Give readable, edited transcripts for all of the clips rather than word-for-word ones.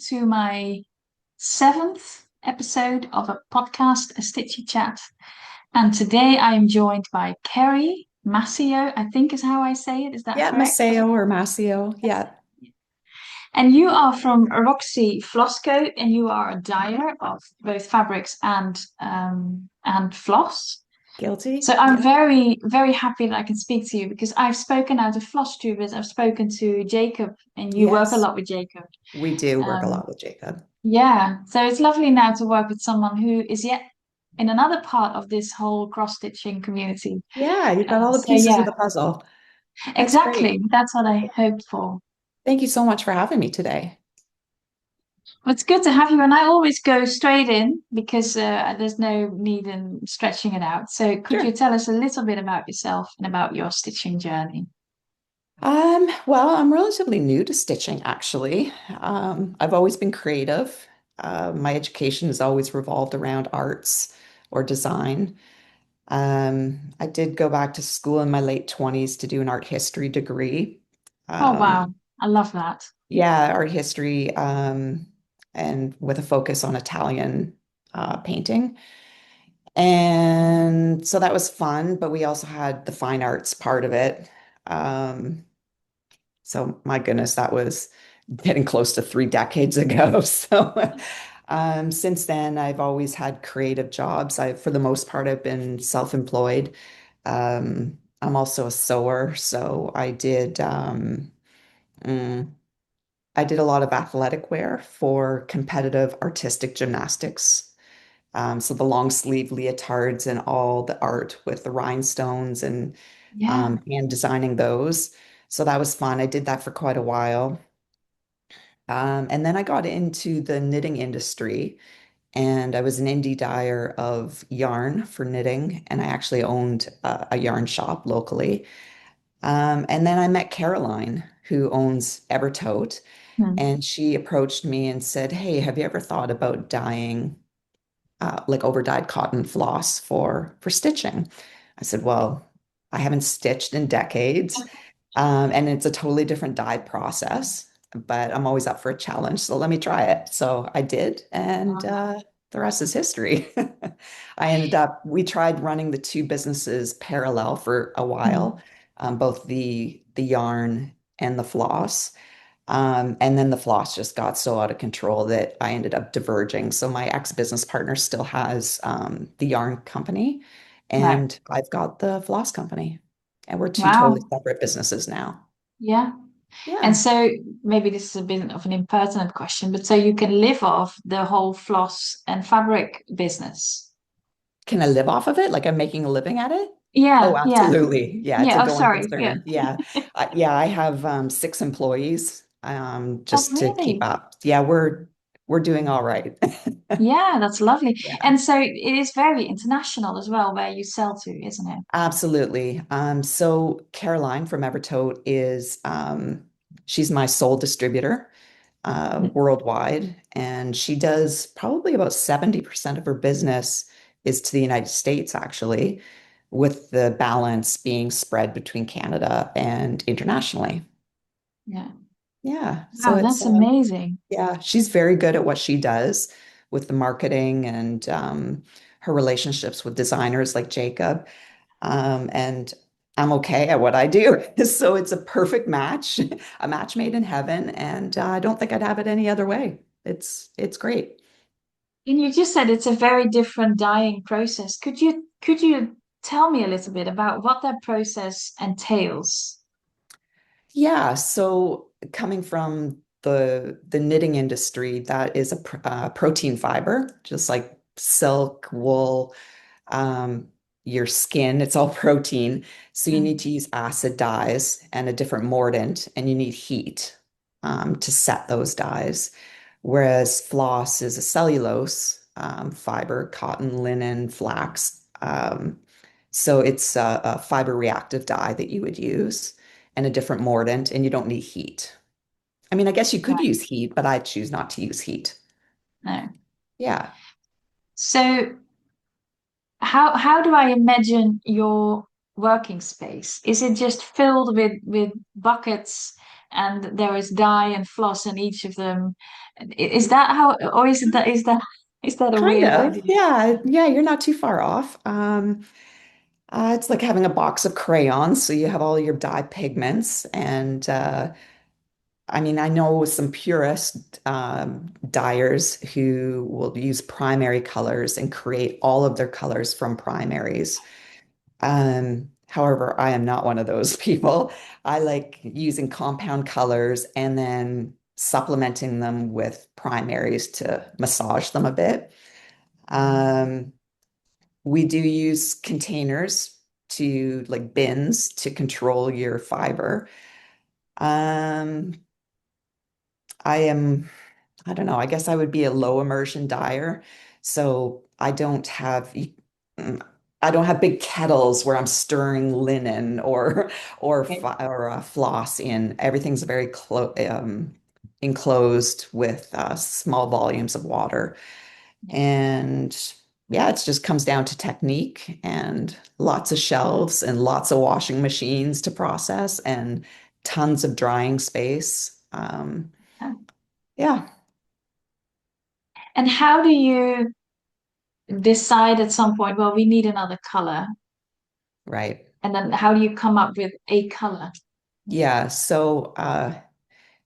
to my seventh episode of a podcast, A Stitchy Chat. And today I am joined by Kerri Massio, I think is how I say it. Is that Yeah, correct? Maceo or Masio. Yeah, And you are from Roxy Flossco, and you are a dyer of both fabrics and floss. guilty. So I'm Yeah, very, very happy that I can speak to you because I've spoken out of Flosstubers. I've spoken to Jacob, and you work a yes, lot with Jacob. we do work a Um, lot with Jacob. yeah, so it's lovely now to work with someone who is yet in another part of this whole cross stitching community. Yeah, you've got all the So pieces of yeah, the puzzle. That's great. exactly. That's what I hoped for. Thank you so much for having me today. Well, it's good to have you, and I always go straight in because there's no need in stretching it out. So could you Sure. tell us a little bit about yourself and about your stitching journey? Well, I'm relatively new to stitching, actually. I've always been creative. My education has always revolved around arts or design. I did go back to school in my late 20s to do an art history degree. Oh wow, Um, I love that. Yeah, art history, and with a focus on Italian painting. And so that was fun, but we also had the fine arts part of it. Um, so my goodness, that was getting close to 3 decades ago. So since then, I've always had creative jobs. For the most part, I've been self-employed. I'm also a sewer, so mm, I did a lot of athletic wear for competitive artistic gymnastics. So the long sleeve leotards and all the art with the rhinestones Yeah. and designing those. So that was fun. I did that for quite a while. And then I got into the knitting industry and I was an indie dyer of yarn for knitting. And I actually owned a yarn shop locally. And then I met Caroline, who owns Evertote. Hmm. And she approached me and said, "Hey, have you ever thought about dyeing like over-dyed cotton floss for stitching?" I said, "Well, I haven't stitched in decades, and it's a totally different dye process, but I'm always up for a challenge, so let me try it." So I did, and the rest is history. We tried running the two businesses parallel for a while, Hmm. both the yarn and the floss. And then the floss just got so out of control that I ended up diverging. So my ex-business partner still has the yarn company, Right. and I've got the floss company. And we're two totally Wow. separate businesses now. Yeah. And Yeah. so maybe this is a bit of an impertinent question, but so you can live off the whole floss and fabric business. Can I live off of it? Like I'm making a living at it? Oh, Yeah, yeah, absolutely. Yeah, it's a yeah. Oh, going sorry. Yeah. concern. Yeah. Yeah, I have 6 employees Oh, just to keep really? up. Yeah, we're doing all right. Yeah, that's lovely. Yeah. And so it is very international as well, where you sell to, isn't it? Absolutely. So Caroline from Evertote she's my sole distributor Mm. worldwide, and she does probably about 70% of her business is to the United States, actually, with the balance being spread between Canada and internationally. Yeah. Yeah. So Wow, that's amazing. yeah, she's very good at what she does with the marketing and her relationships with designers like Jacob. And I'm okay at what I do. So it's a perfect match, a match made in heaven, and I don't think I'd have it any other way. It's great. And you just said it's a very different dyeing process. Could you tell me a little bit about what that process entails? Yeah, so coming from the knitting industry, that is a protein fiber, just like silk, wool, um, your skin, it's all protein. So you need Mm. to use acid dyes and a different mordant, and you need heat to set those dyes. Whereas floss is a cellulose fiber, cotton, linen, flax. So it's a fiber reactive dye that you would use and a different mordant, and you don't need heat. I mean, I guess you could Right. use heat, but I choose not to use heat. No. Yeah. So how do I imagine your working space? Is it just filled with buckets and there is dye and floss in each of them. Is that how, or is that a Kind weird of. idea? Yeah. Yeah. You're not too far off. It's like having a box of crayons. So you have all your dye pigments. And I mean, I know some purist dyers who will use primary colors and create all of their colors from primaries. However, I am not one of those people. I like using compound colors and then supplementing them with primaries to massage them a bit. Um, we do use containers to like bins to control your fiber. Um, I am, I don't know, I guess I would be a low immersion dyer. So mm, I don't have big kettles where I'm stirring linen Okay. or floss in. Everything's very enclosed with small volumes of water. Yeah. And yeah, it just comes down to technique and lots of shelves and lots of washing machines to process and tons of drying space. Yeah, And how do you decide at some point, well, we need another color? right. And then how do you come up with a color? Yeah, so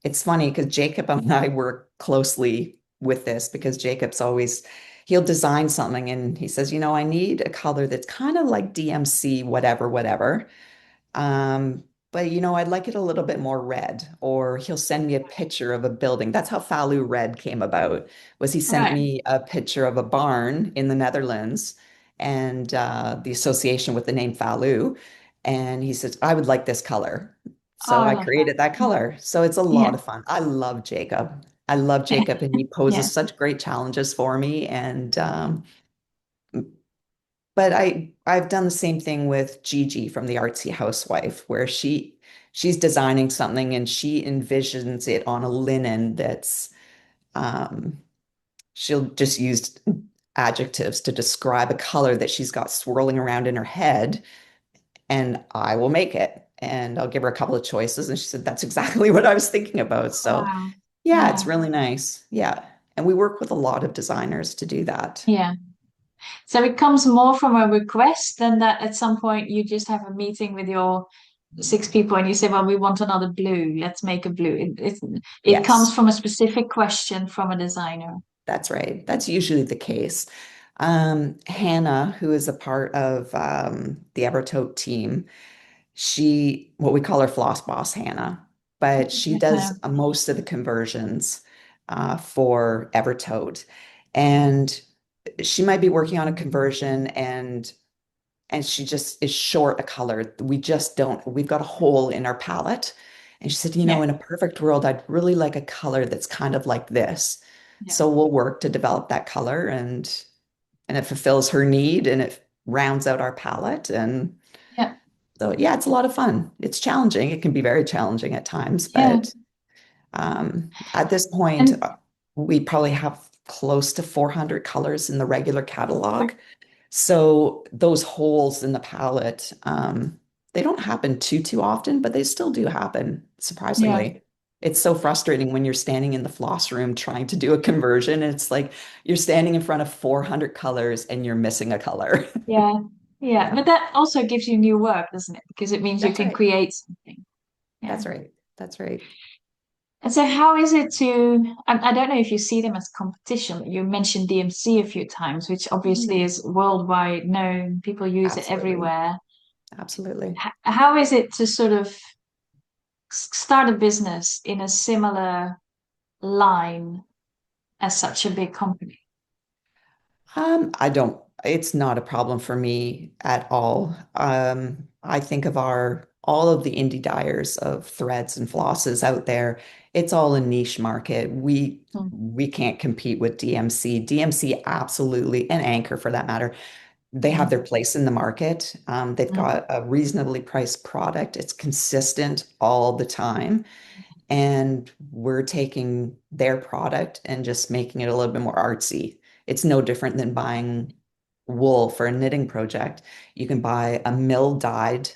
it's funny because Jacob and I work closely with this because Jacob's always, he'll design something and he says, I need a color that's kind of like DMC, whatever, whatever. Um, but I'd like it a little bit more red. Or he'll send me a picture of a building. That's how Falu Red came about, was he sent Right. me a picture of a barn in the Netherlands and the association with the name Falu. And he says, I would like this color. Oh, So I I love that. created that Yeah. color. So it's a Yeah. lot of fun. I love Jacob. I love Jacob, and he Yeah. poses such great challenges for me. And but I've done the same thing with Gigi from the Artsy Housewife, where she's designing something and she envisions it on a linen that's um, she'll just use adjectives to describe a color that she's got swirling around in her head, and I will make it. And I'll give her a couple of choices, and she said, "That's exactly what I was thinking about." So Wow. yeah, it's Yeah. really nice. Yeah, and we work with a lot of designers to do that. Yeah. So it comes more from a request than that at some point you just have a meeting with your six people and you say, well, we want another blue. Let's make a blue. It comes Yes. from a specific question from a designer. That's right. That's usually the case. Hannah, who is a part of the Evertote team, what we call her Floss Boss, Hannah, but she Yeah. does most of the conversions for Evertote. And she might be working on a conversion and she just is short a color. We've got a hole in our palette. And she said, Yeah. in a perfect world, I'd really like a color that's kind of like this. Yeah. So we'll work to develop that color and it fulfills her need and it rounds out our palette. And Yeah. so yeah, it's a lot of fun. It's challenging. It can be very challenging at times, Yeah. but at this point, And we probably have close to 400 colors in the regular catalog. So those holes in the palette, they don't happen too often, but they still do happen, yeah. surprisingly. It's so frustrating when you're standing in the floss room trying to do a conversion. And it's like you're standing in front of 400 colors and you're missing a color. Yeah. Yeah. Yeah, But that also gives you new work, doesn't it? Because it means you that's can right. create something. Yeah. That's right. That's right. And so how is it I don't know if you see them as competition. You mentioned DMC a few times, which obviously Mm, is worldwide known. People use it absolutely. everywhere. Absolutely. How is it to sort of start a business in a similar line as such a big company? I don't, it's not a problem for me at all. I think of all of the indie dyers of threads and flosses out there. It's all a niche market. Hmm. We can't compete with DMC. DMC absolutely, and Anchor for that matter. They have their Hmm. place in the market. They've got a reasonably priced product. It's consistent all the time. And we're taking their product and just making it a little bit more artsy. It's no different than buying wool for a knitting project. You can buy a mill dyed,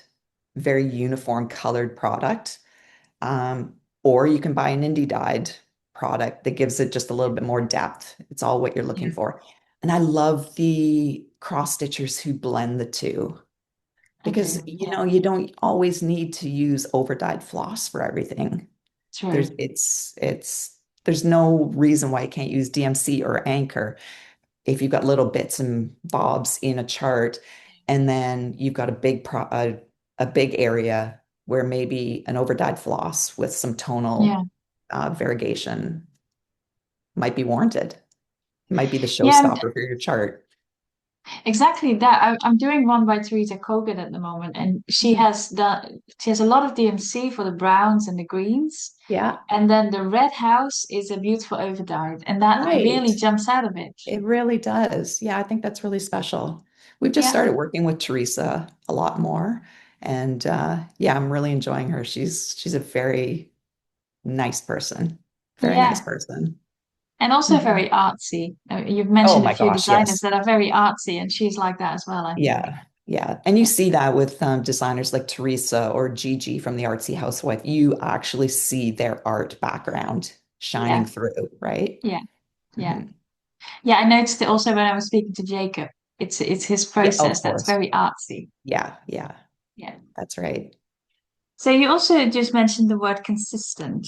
very uniform colored product, um, or you can buy an indie dyed product that gives it just a little bit more depth. It's all what you're looking Yeah. for. And I love the cross stitchers who blend the two I because do. Yeah. you don't always need to use over dyed floss for everything. There's True. it's there's no reason why you can't use DMC or Anchor if you've got little bits and bobs in a chart, and then you've got a big area where maybe an overdyed floss with some Yeah. tonal variegation might be warranted. It might be the Yeah. showstopper for your chart. Exactly that. I'm doing one by Teresa Kogan at the moment, and Mhm. she has a lot of DMC for the browns and the greens, Yeah, and then the red house is a beautiful overdyed, and that right. really jumps out of it. It really does. Yeah, I think that's really special. We've just Yeah, started working with Teresa a lot more, and yeah, I'm really enjoying her. She's a very nice person. Very nice yeah, person. and also Mhm. very artsy. You've Oh mentioned a my few gosh, designers yes. that are very artsy, and she's like that as well, I think. Yeah, yeah. And you Yeah, see that with designers like Teresa or Gigi from the Artsy Housewife. You actually see their art background shining yeah, through, right? yeah, yeah, Mhm. yeah. I noticed it also when I was speaking to Jacob. It's his Yeah, of process that's course. very artsy. Yeah, yeah, Yeah. that's right. So you also just mentioned the word consistent.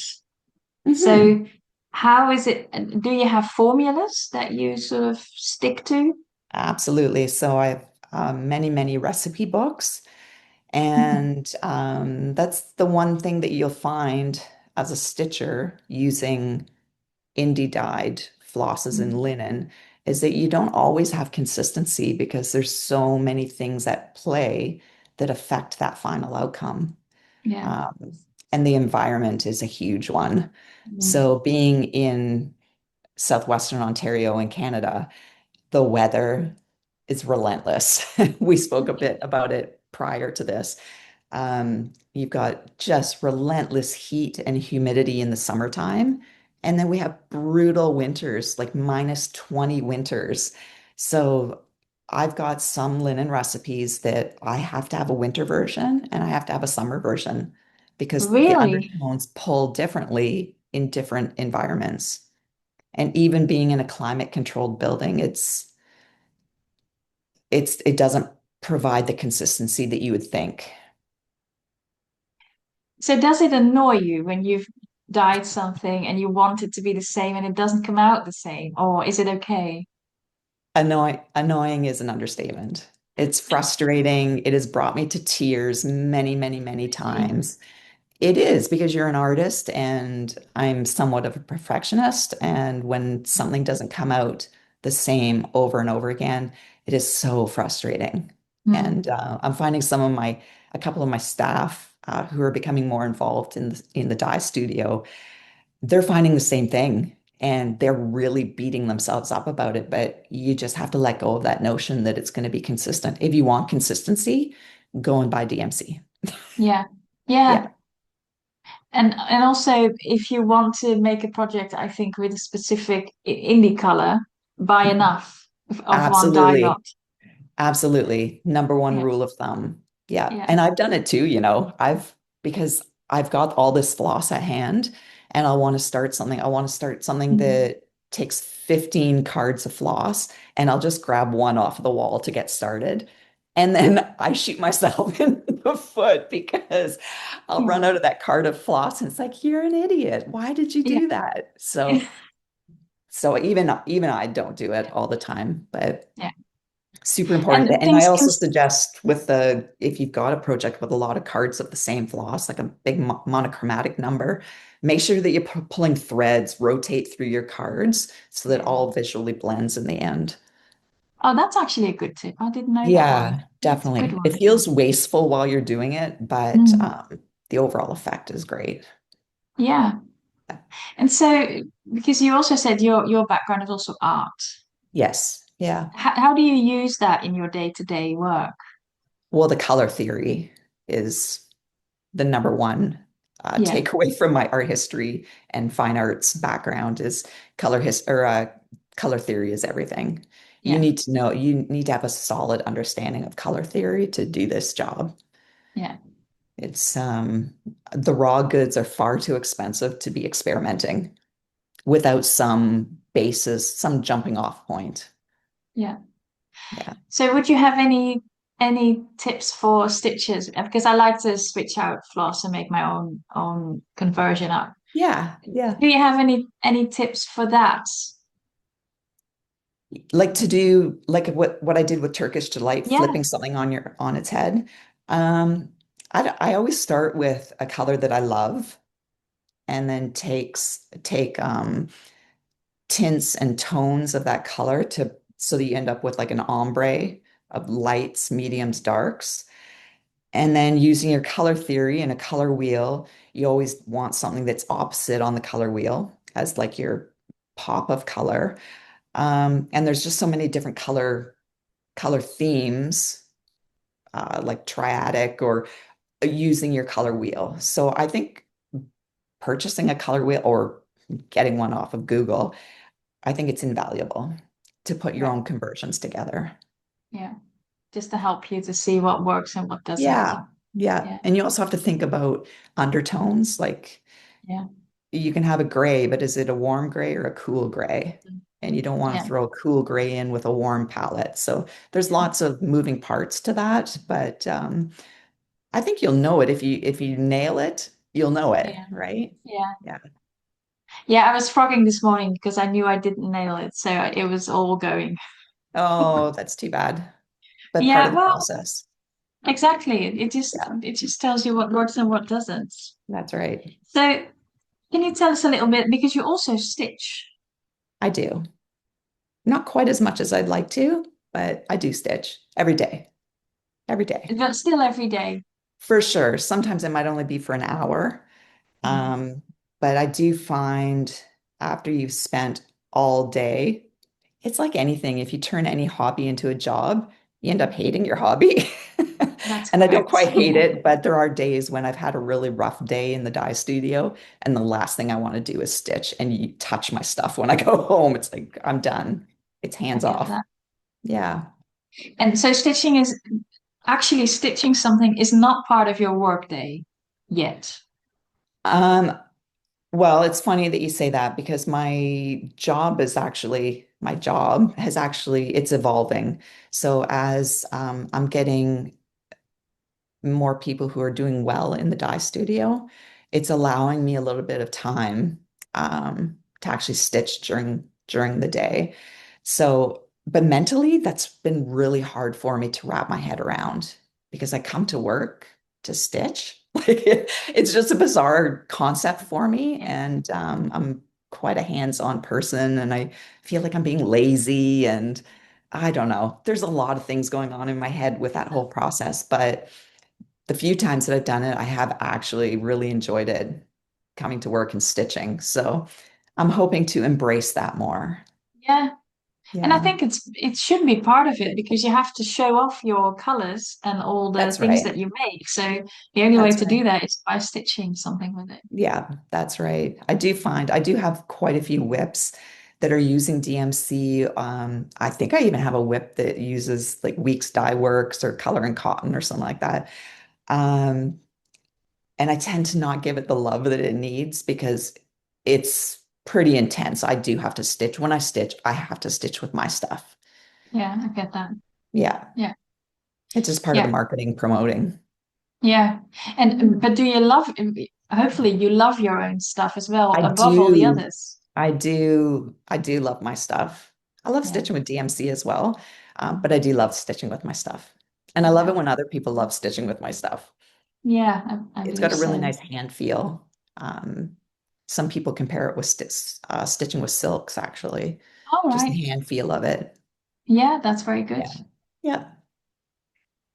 Hmm. So how is it? Do you have formulas that you sort of stick to? Absolutely. So I have many, many recipe books, Mhm. and that's the one thing that you'll find as a stitcher using indie dyed flosses and linen is that you don't always have consistency because there's so many things at play that affect that final outcome. Yeah. Um, and the environment is a huge one. Mm. So being in southwestern Ontario in Canada, the weather is relentless. We spoke a bit about it prior to this. You've got just relentless heat and humidity in the summertime. And then we have brutal winters, like -20 winters. So I've got some linen recipes that I have to have a winter version and I have to have a summer version because the Really? undertones pull differently in different environments. And even being in a climate controlled building, it doesn't provide the consistency that you would think. So does it annoy you when you've dyed something and you want it to be the same and it doesn't come out the same, or is it okay? Annoying is an understatement. It's frustrating. It has brought me to tears many, many, many Really? times. It is because you're an artist and I'm somewhat of a perfectionist. And when something doesn't come out the same over and over again, it is so frustrating. Mm. And I'm finding a couple of my staff who are becoming more involved in the dye studio, they're finding the same thing and they're really beating themselves up about it. But you just have to let go of that notion that it's going to be consistent. If you want consistency, go and buy DMC. Yeah. Yeah. Yeah, And also if you want to make a project, I think with a specific indie color, buy mhm. enough of one dye lot. Absolutely. Absolutely. Number one Yeah. rule of thumb. Yeah. Yeah. And I've done it too, because I've got all this floss at hand and I want to start something. I want to start something Mhm. that takes 15 cards of floss and I'll just grab one off the wall to get started. And then I shoot myself in the foot because I'll Yeah. run out of that card of floss and it's like, you're an idiot. Why did you Yeah. do that? So even I don't do it all the time, but Yeah. super important. And And I things can, also suggest if you've got a project with a lot of cards of the same floss, like a big monochromatic number, make sure that you're pulling threads, rotate through your cards so that yeah. all visually blends in the end. Oh, that's actually a good tip. I didn't know that one. Yeah, That's a good definitely. one, It actually. feels wasteful while you're doing it, but Mm. the overall effect is great. Yeah. And so, because you also said your background is also art, Yes. Yeah. how do you use that in your day-to-day work? Well, the color theory is the number one Yeah. takeaway from my art history and fine arts background is color theory is everything. Yeah. You need to have a solid understanding of color theory to do this job. Yeah. It's the raw goods are far too expensive to be experimenting without some basis, some jumping off point. Yeah. Yeah. So would you have any tips for stitches? Because I like to switch out floss and make my own conversion up. Yeah, yeah. Do you have any tips for that? Like to do like what I did with Turkish Delight, Yeah, flipping something on its head. Um, I always start with a color that I love and then take tints and tones of that color to so that you end up with like an ombre of lights, mediums, darks. And then using your color theory and a color wheel, you always want something that's opposite on the color wheel as like your pop of color. And there's just so many different color themes, like triadic or using your color wheel. So I think purchasing a color wheel or getting one off of Google, I think it's invaluable to put your yeah, own conversions together. yeah. Just to help you to see what works and what doesn't. Yeah. Yeah. Yeah, And you also have to think about undertones. Like yeah, you can have a gray, but is it a warm gray or a cool gray? And you don't want to yeah, throw a cool gray in with a warm palette. So there's yeah, lots of moving parts to that, but I think you'll know it if you nail it, you'll know it, yeah, right? yeah. Yeah. Yeah, I was frogging this morning because I knew I didn't nail it, so it was all going. Oh, that's too bad. But part of Yeah, the well, process. exactly. It just Yeah, it just tells you what works and what doesn't. that's right. So, can you tell us a little bit because you also stitch, I do. Not quite as much as I'd like to, but I do stitch every day, every day. but still every day. For sure. Sometimes it might only be for an hour. Mhm. Um, but I do find after you've spent all day, it's like anything. If you turn any hobby into a job, you end up hating your hobby. That's And I don't correct. quite hate it, but there are days when I've had a really rough day in the dye studio, and the last thing I want to do is stitch and you touch my stuff when I go home. It's like I'm done. It's I hands get off. that. Yeah. And so stitching is actually stitching something is not part of your workday yet. Um, well, it's funny that you say that because my job has actually, it's evolving. So as I'm getting more people who are doing well in the dye studio, it's allowing me a little bit of time to actually stitch during the day. So, but mentally, that's been really hard for me to wrap my head around because I come to work to stitch. Like it's just a bizarre concept for me, Yeah. and I'm quite a hands-on person, and I feel like I'm being lazy, and I don't know. There's a lot of things going on in my head with that whole process, but the few times that I've done it, I have actually really enjoyed it coming to work and stitching. So I'm hoping to embrace that more. Yeah. And I Yeah, think it should be part of it because you have to show off your colors and all the that's things right. that you make. So the only way That's to right. do that is by stitching something with it. Yeah, that's right. I do have quite a few whips that are using DMC. I think I even have a whip that uses like Weeks Dye Works or Color and Cotton or something like that. Um, and I tend to not give it the love that it needs because it's pretty intense. I do have to stitch. When I stitch, I have to stitch with my stuff. Yeah, I get that. Yeah, Yeah. it's just part of the Yeah. marketing promoting. Yeah. And but do you love hopefully you love your own stuff as well I above all the do, others. I do love my stuff. I love Yeah. stitching with DMC as well, but I do love stitching with my stuff. And I love it Yeah. when other people love stitching with my stuff. Yeah, I It's believe got a really so. nice hand feel. Um, some people compare it with stitching with silks, actually. All Just right. the hand feel of it. Yeah, that's very good. Yeah. Yeah,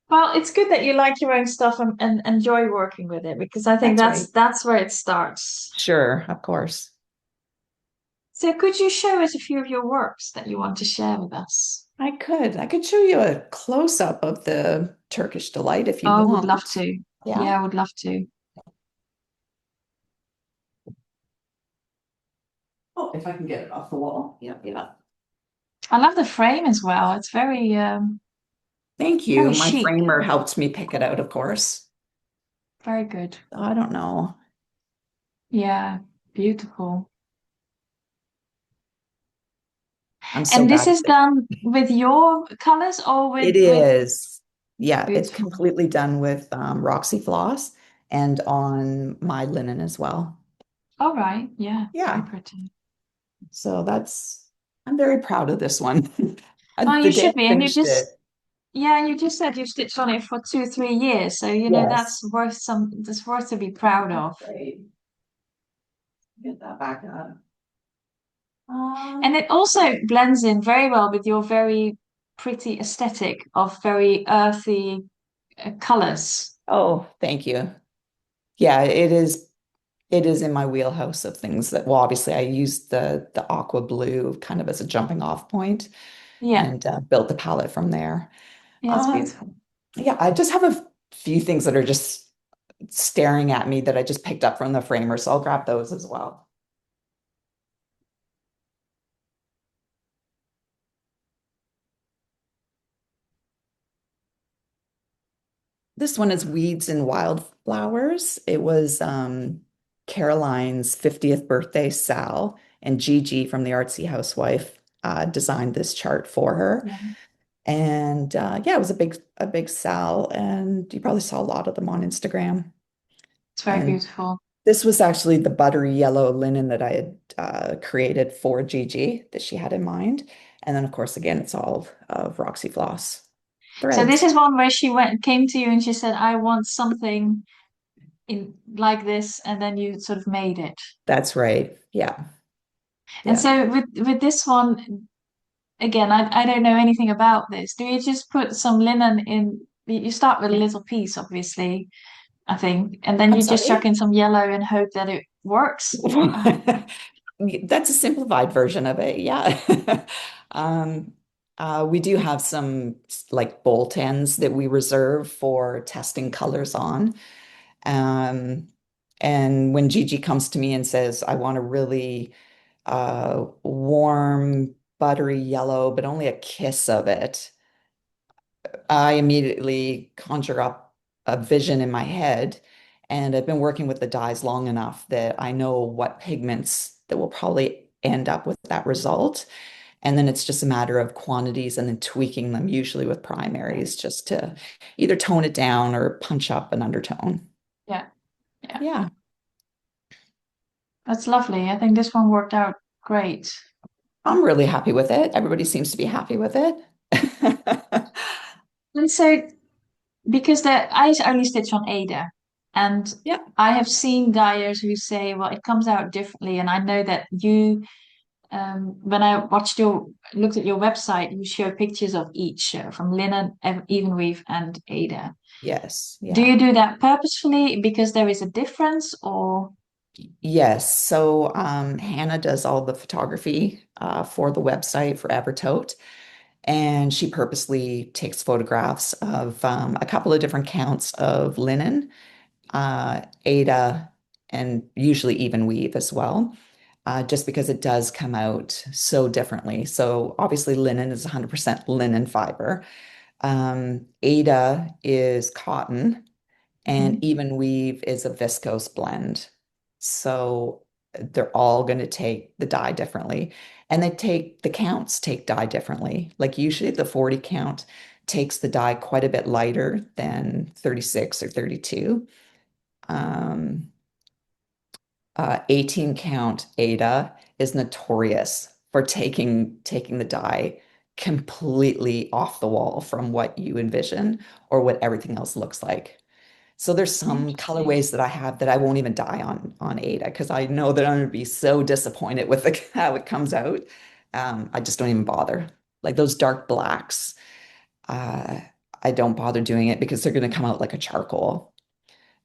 Well, it's good that you like your own stuff and enjoy working with it because I think that's right. that's where it starts. Sure, of course. So could you show us a few of your works that you want to share with us? I could. I could show you a close-up of the Turkish delight if you Oh, I would love want. to. Yeah. Yeah, I would love to. Oh, if I can get it off the wall. Yeah, yeah. I love the frame as well. It's Thank you. very My chic. framer helped me pick it out, of course. Very good. I don't know. Yeah, beautiful. I'm so And this bad at is it. done with your colors or It with is. Yeah, it's beautiful. completely done with Roxy Floss and on my linen as well. All right. Yeah, very Yeah. pretty. So I'm very proud of this one. Oh, The you day should I be. And you finished just, it. yeah, you just said you've stitched on it for 2, 3 years. So, Yes. that's worth to be proud That's of. great. Get that back up. And it also blends in very well with your very pretty aesthetic of very earthy colors. Oh, thank you. Yeah, it is in my wheelhouse of things that, well, obviously I used the aqua blue kind of as a jumping off point Yeah, and built the palette from there. yeah, it's Um, beautiful. yeah, I just have a few things that are just staring at me that I just picked up from the framer, so I'll grab those as well. This one is Weeds and Wildflowers. It was Caroline's 50th birthday, Sal, and Gigi from the Artsy Housewife designed this chart for her. Yeah, And yeah, it was a big Sal, and you probably saw a lot of them on Instagram. it's very And beautiful. this was actually the buttery yellow linen that I had created for Gigi that she had in mind. And then, of course, again, it's all of Roxy Floss So this threads. is one where came to you and she said, "I want something in like this," and then you sort of made it. That's right. Yeah. And Yeah. so with this one, again, I don't know anything about this. Do you just put some linen in? You start with a little piece, obviously, I think, and then I'm you just chuck sorry. in some yellow and hope that it works. That's a simplified version of it. Yeah. Um, we do have some like bolt ends that we reserve for testing colors on. Um, and when Gigi comes to me and says, I want a really warm, buttery yellow, but only a kiss of it, I immediately conjure up a vision in my head. And I've been working with the dyes long enough that I know what pigments that will probably end up with that result. And then it's just a matter of quantities and then tweaking them, usually with primaries, just to either tone it down or punch up an undertone. Yeah, yeah, Yeah, that's lovely. I think this one worked out great. I'm really happy with it. Everybody seems to be happy with it. And so because I only stitch on Ada, and Yeah. I have seen dyers who say, well, it comes out differently. And I know that when I looked at your website, you show pictures of each from linen, even weave, and Ada. Yes. Do you Yeah. do that purposefully because there is a difference, or Yes. So Hannah does all the photography for the website for Evertote, and she purposely takes photographs of a couple of different counts of linen, Aida, and usually even weave as well, just because it does come out so differently. So obviously linen is 100% linen fiber. Aida is cotton, and Mhm. even weave is a viscose blend. So they're all going to take the dye differently. And the counts take dye differently. Like usually the 40 count takes the dye quite a bit lighter than 36 or 32. Um, 18 count Ada is notorious for taking the dye completely off the wall from what you envision or what everything else looks like. So there's some Interesting. colorways that I have that I won't even dye on Ada because I know that I'm going to be so disappointed with how it comes out. I just don't even bother. Like those dark blacks, uh, I don't bother doing it because they're going to come out like a charcoal.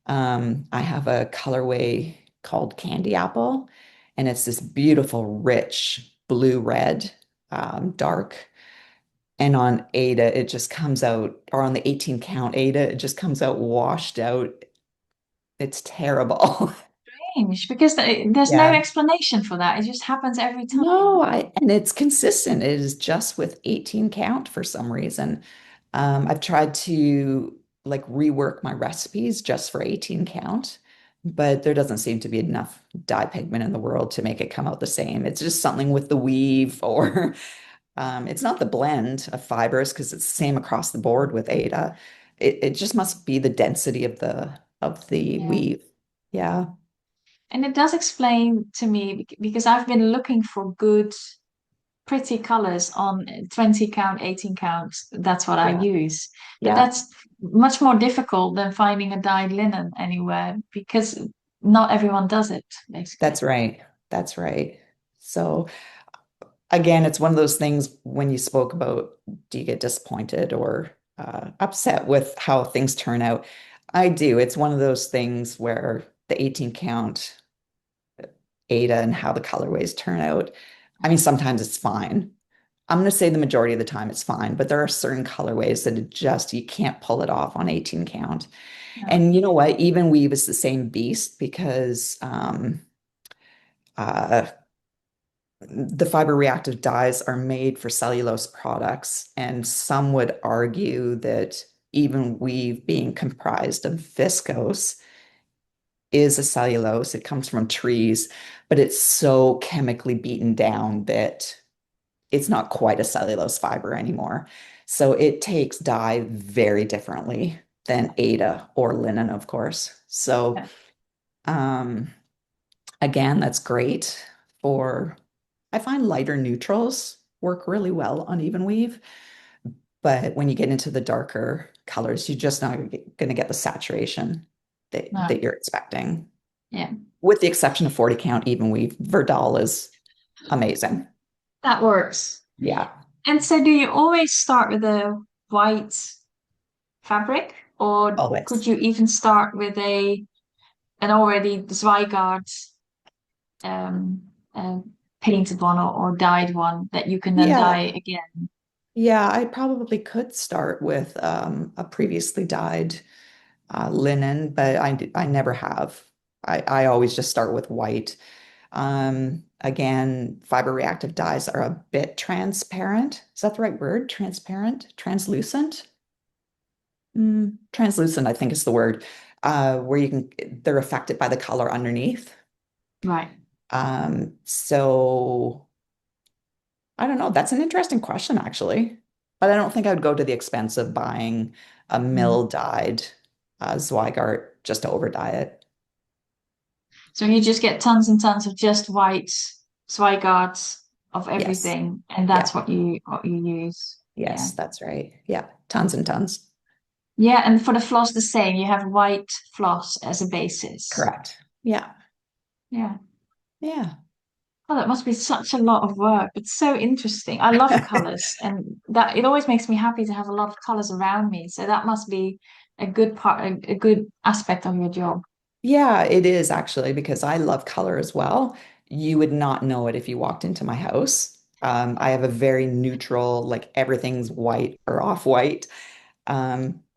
I have a colorway called Candy Apple, and it's this beautiful, rich blue red, dark. And on Ada, it just comes out, or on the 18 count Ada, it just comes out washed out. It's terrible. Strange, because there's no Yeah. explanation for that. It just happens every time. No, and it's consistent. It is just with 18 count for some reason. I've tried to like rework my recipes just for 18 count, but there doesn't seem to be enough dye pigment in the world to make it come out the same. It's just something with the weave or it's not the blend of fibers because it's the same across the board with Ada. It just must be the density of the Yeah. weave. Yeah. And it does explain to me because I've been looking for good, pretty colors on 20 count, 18 count. That's what I Yeah. use. But Yeah. that's much more difficult than finding a dyed linen anywhere because not everyone does it, basically. That's right. That's right. So again, it's one of those things when you spoke about do you get disappointed or upset with how things turn out? I do. It's one of those things where the 18 count Ada and how the colorways turn out. I mean, sometimes it's fine. I'm going to say the majority of the time it's fine, but there are certain colorways that it just you can't pull it off on 18 count. No. And you know what? Even weave is the same beast because uh, the fiber reactive dyes are made for cellulose products, and some would argue that even weave being comprised of viscose is a cellulose. It comes from trees, but it's so chemically beaten down that it's not quite a cellulose fiber anymore. So it takes dye very differently than Ada or linen, of course. So Yeah. um, again, that's great for, I find lighter neutrals work really well on even weave. But when you get into the darker colors, you're just not going to get the saturation No. that you're expecting. Yeah. With the exception of 40 count even weave, Verdal is amazing. That works. Yeah, And so do you always start with a white fabric, or could always. you even start with a an already Zweigart um, uh, painted one or dyed one that you can then Yeah, dye again? yeah, I probably could start with a previously dyed linen, but I never have. I always just start with white. Again, fiber reactive dyes are a bit transparent. Is that the right word? Transparent? Translucent? Translucent, I think is the word, where they're affected by the color underneath. Right. So I don't know. That's an interesting question, actually. But I don't think I would go to the expense of buying a Mm. mill dyed Zweigart just to over dye it. So you just get tons and tons of just white Zweigarts of Yes. everything, and Yeah. that's what you use. Yeah. Yes, that's right. Yeah. Tons and tons. Yeah, and for the floss the same. You have white floss as a basis. Correct. Yeah. Yeah. Yeah. Oh, that must be such a lot of work. It's so interesting. I love colors, and that it always makes me happy to have a lot of colors around me. So that must be a good part, a good aspect of your job. Yeah, it is actually because I love color as well. You would not know it if you walked into my house. I have a very neutral, like everything's white or off-white.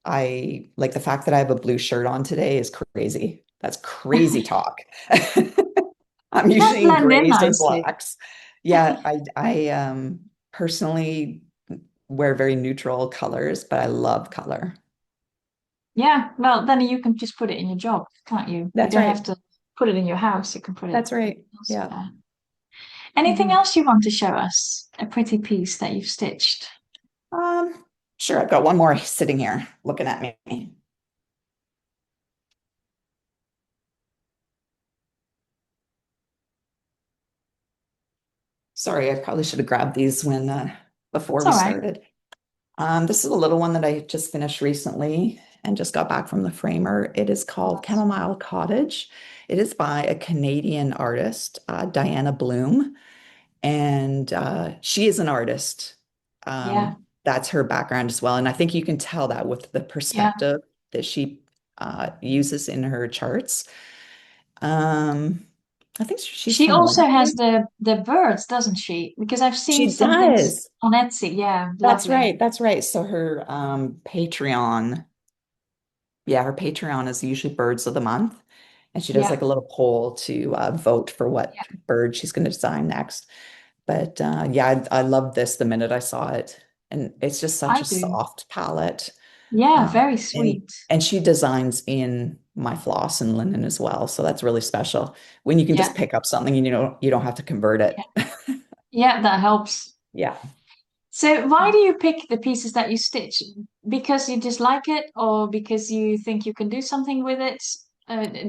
I like the fact that I have a blue shirt on today is crazy. That's crazy talk. I'm It does usually in blend in grays or nicely. blacks. Yeah, I personally wear very neutral colors, but I love color. Yeah, well, then you can just put it in your job, can't you? You That's don't have right. to put it in your house. You can put it That's right. Yeah. elsewhere. Anything Mhm. else you want to show us? A pretty piece that you've stitched? Um, sure, I've got one more sitting here looking at me. Sorry, I probably should have grabbed these when before It's we all right. started. This is a little one that I just finished recently and just got back from the framer. It is called Chamomile Cottage. It is by a Canadian artist, Diana Bloom, and she is an artist. Yeah, That's her background as well, and I think you can tell that with the yeah. perspective that she uses in her charts. Um, I think she's She from also has Winnipeg. the birds, doesn't she? Because I've seen She some things does. on Etsy. Yeah, That's lovely. right. That's right. So her Patreon, yeah, her Patreon is usually birds of the month. And she does Yeah, like a little poll to vote for what yeah. bird she's going to design next. But yeah, I loved this the minute I saw it. And it's just such I a do. soft palette. Yeah, very And sweet. she designs in my floss and linen as well. So that's really special when you can Yeah. just pick up something and you don't have to convert Yeah, it. yeah, that helps. Yeah. So why do you pick the pieces that you stitch? Because you just like it, or because you think you can do something with it?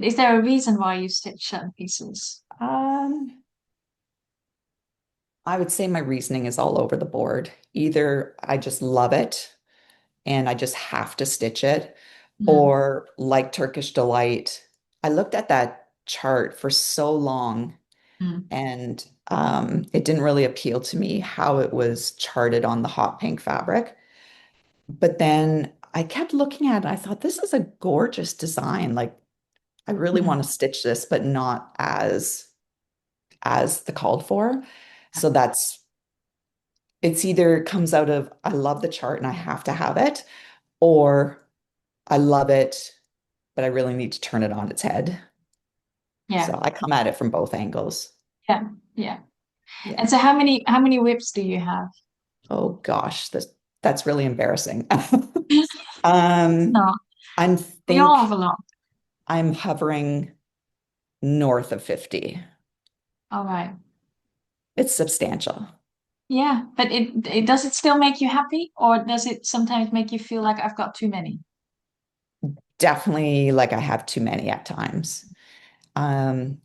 Is there a reason why you stitch certain pieces? Um, I would say my reasoning is all over the board. Either I just love it and I just have to stitch it, Mm, or like Turkish Delight, I looked at that chart for so long mm, and it didn't really appeal to me how it was charted on the hot pink fabric. But then I kept looking at it. I thought, this is a gorgeous design. Like, I really mm. want to stitch this, but not as the called for. So it's either comes out of I love the chart and I have to have it, or I love it, but I really need to turn it on its head. Yeah, So I come at it from both angles. yeah, yeah. Yeah. And so how many whips do you have? Oh gosh, that's really embarrassing. Um, No, I'm we all have think a lot. I'm hovering north of 50. All right. It's substantial. Yeah, but it does it still make you happy, or does it sometimes make you feel like I've got too many? Definitely like I have too many at times. Um,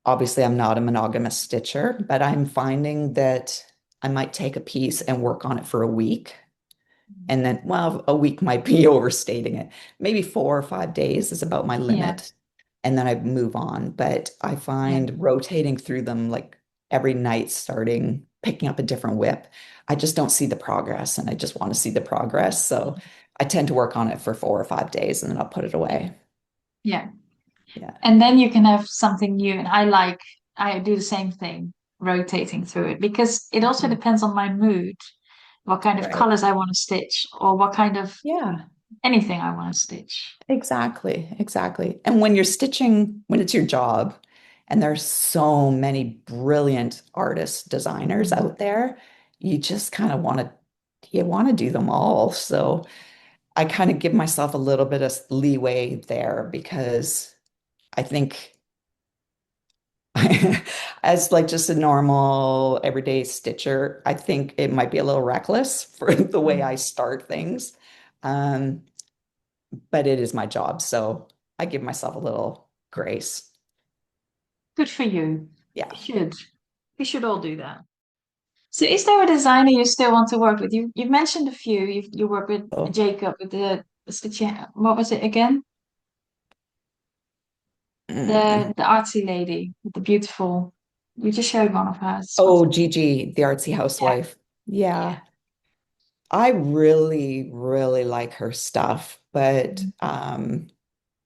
Obviously, I'm not a monogamous stitcher, but I'm finding that I might take a piece and work on it for a week. And then, well, a week might be overstating it. Maybe 4 or 5 days is about my Yeah, limit. And then I move on. But I yeah, find rotating through them like every night, starting picking up a different whip, I just don't see the progress and I just want to see the progress. So I tend to work on it for 4 or 5 days and then I'll put it away. yeah. Yeah. And then you can have something new. And I do the same thing, rotating through it, because it also Mhm. depends on my mood, what kind of Right. colors I want to stitch, or what kind of Yeah. anything I want to stitch. Exactly, exactly. And when you're stitching, when it's your job, and there's so many brilliant artists, designers Mm. out there, you just kind of want to do them all. So I kind of give myself a little bit of leeway there because I think as like just a normal everyday stitcher, I think it might be a little reckless for the way I Mm. start things. Um, but it is my job, so I give myself a little grace. Good for you. Yeah. You should. We should all do that. So is there a designer you still want to work with? You've mentioned a few. You work with So, Jacob with the stitch. What was it again? mm. The artsy lady with the beautiful. You just showed one of hers. What's Oh, it? Gigi, the artsy Yeah, housewife. yeah. Yeah, I really, really like her stuff, but Mm.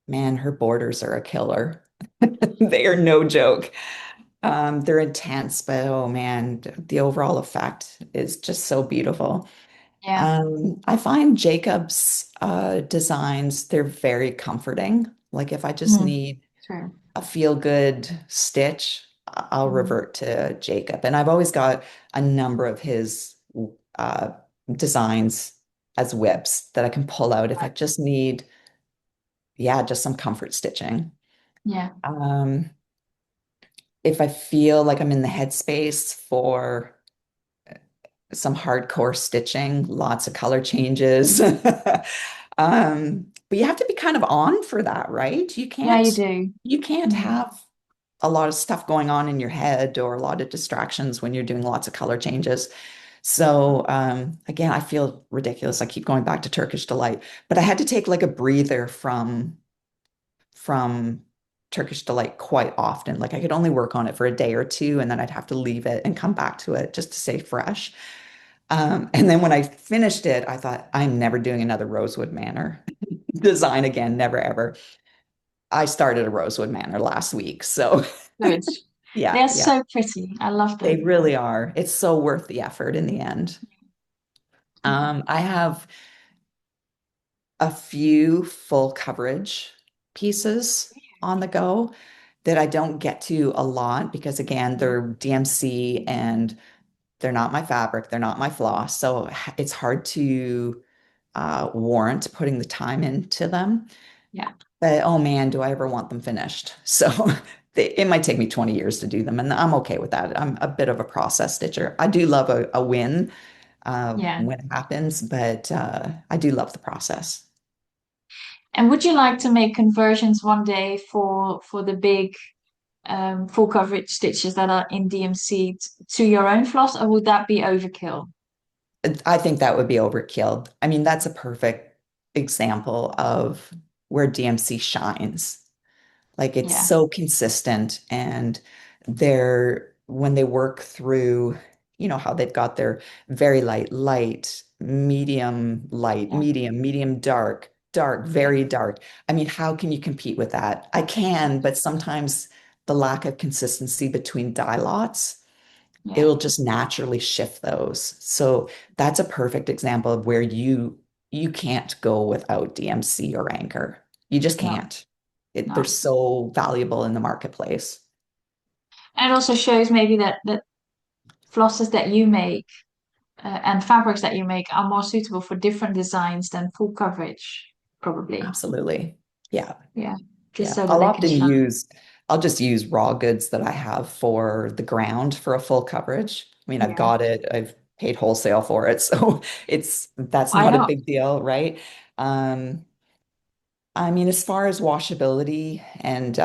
man, her borders are a killer. They are no joke. They're intense, but oh man, the overall effect is just so beautiful. Yeah, I find Jacob's designs, they're very comforting. Like if I just mm, need true. a feel good stitch, I'll Mm, revert to Jacob. And I've always got a number of his uh, designs as whips that I can pull out if I right. just need, yeah, just some comfort stitching. Yeah. Um, if I feel like I'm in the headspace for some hardcore stitching, lots of color changes. But you have to be kind of on for that, right? Yeah, you do. You can't Mm, have a lot of stuff going on in your head or a lot of distractions when you're doing lots of color changes. So again, I feel ridiculous. I keep going back to Turkish Delight, but I had to take like a breather from Turkish Delight quite often. Like I could only work on it for a day or two, and then I'd have to leave it and come back to it just to stay fresh. And then when I finished it, I thought, I'm never doing another Rosewood Manor design again, never ever. I started a Rosewood Manor last week. So good. yeah, They're yeah, so pretty. I love they them. really are. It's so worth the effort in the end. Yeah. I have a few full coverage pieces on the go that I don't get to a lot because again, they're DMC and they're not my fabric, they're not my floss. So it's hard to warrant putting the time into them. Yeah. But oh man, do I ever want them finished? So it might take me 20 years to do them, and I'm okay with that. I'm a bit of a process stitcher. I do love a win Yeah. when it happens, but I do love the process. And would you like to make conversions one day for the big full coverage stitches that are in DMC to your own floss, or would that be overkill? I think that would be overkill. I mean, that's a perfect example of where DMC shines. Like it's Yeah. so consistent and they're when they work through, how they've got their very light, Yeah. medium dark, dark, Yeah. very dark. I mean, how can you compete with that? I can, but sometimes the lack of consistency between dye lots, Yeah. it'll just naturally shift those. So that's a perfect example of where you can't go without DMC or Anchor. You just No. can't. They're No. so valuable in the marketplace. And it also shows maybe that flosses that you make and fabrics that you make are more suitable for different designs than full coverage, probably. Absolutely. Yeah. Yeah. Just Yeah. so that they can shine. I'll just use raw goods that I have for the ground for a full coverage. I mean, I've Yeah. got it. I've paid wholesale for it. So that's Why not a not? big deal, right? Um, I mean, as far as washability and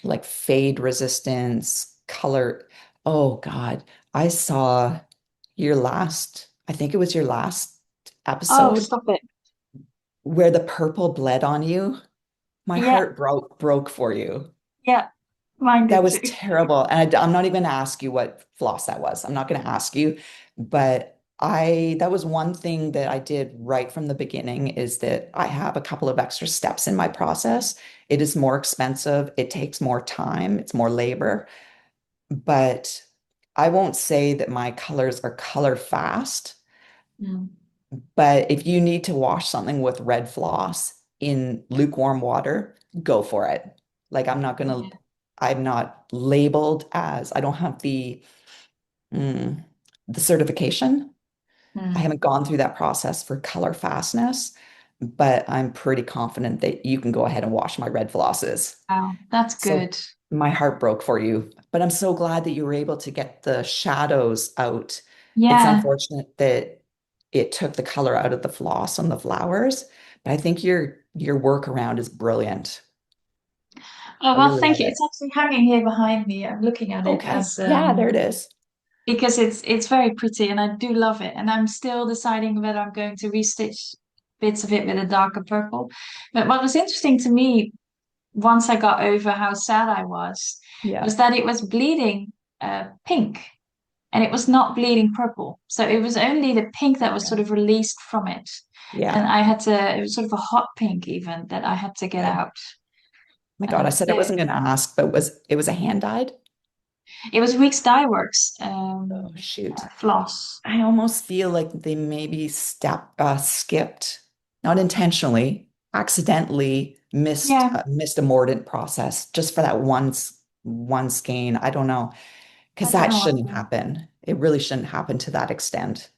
like fade resistance, color. Oh God, I saw I think it was your last Oh, episode stop it. where the purple bled on you. My Yeah. heart broke for you. Yeah. Mine That did was too. terrible. And I'm not even going to ask you what floss that was. I'm not going to ask you, but that was one thing that I did right from the beginning is that I have a couple of extra steps in my process. It is more expensive. It takes more time. It's more labor, but I won't say that my colors are color fast. Mm. But if you need to wash something with red floss in lukewarm water, go for it. Like I'm not labeled as, I don't have mm, the certification. I Mm. haven't gone through that process for color fastness, but I'm pretty confident that you can go ahead and wash my red flosses. Wow, that's So good. my heart broke for you, but I'm so glad that you were able to get the shadows out. It's Yeah. unfortunate that it took the color out of the floss on the flowers, but I think your workaround is brilliant. Oh, I well, really thank love you. it. It's actually hanging here behind me. I'm looking at it Okay. as Yeah, there it is. because it's very pretty and I do love it. And I'm still deciding whether I'm going to restitch bits of it with a darker purple. But what was interesting to me once I got over how sad I Yeah. was that it was bleeding pink and it was not bleeding purple. So it was only the pink that was sort Okay. of released from it. And Yeah. I had to, it was sort of a hot pink even that I had to get Okay. out. My God, I said I So wasn't going to ask, but it was a hand dyed? it was Weeks Dye Works Oh, shoot. floss. I almost feel like they maybe skipped, not intentionally, accidentally Yeah, missed a mordant process just for that one skein. I don't know, I because don't that know shouldn't either. happen. It really shouldn't happen to that extent.